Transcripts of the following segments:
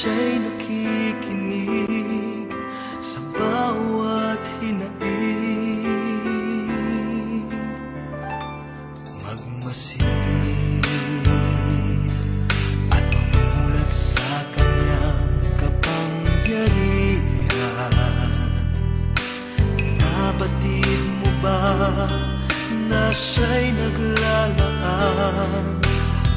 siya'y nakikinig sa bawat hinaing. Magmasid at mamulat sa kanyang kapangyarihan. Nabatid mo ba na siya'y naglalaan,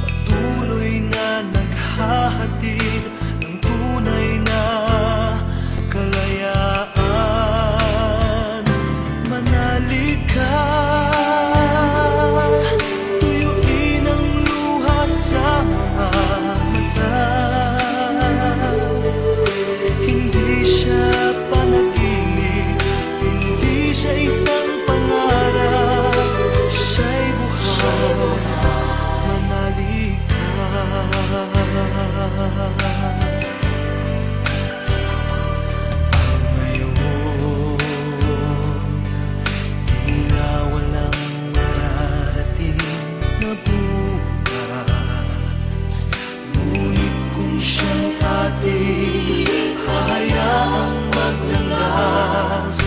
patuloy na naghahatid ng tunay na kalayaan? Manalig ka, tuyuin ang luha sa mga mata. Hindi siya panaginip, hindi siya isang pangarap, siya'y buhay. Manalig ka. Ngayon, tila walang nararating na bukas, ngunit kung siyang ating hahayaang maglandas,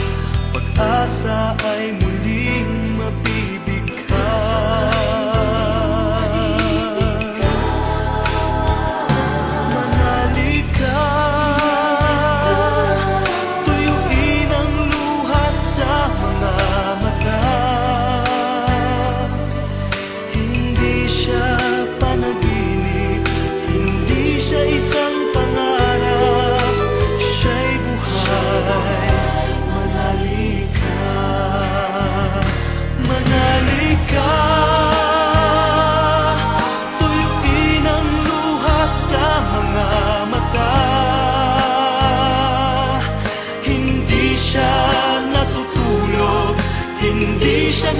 pag-asa ay muling mabibigkas. Manalig ka, tuyuin ang luha sa mga mata. Hindi siya panaginip, hindi siya isang pangarap, siya'y buhay. Manalig ka, manalig ka, tuyuin ang luha sa mga mata. Hindi siya natutulog, hindi siya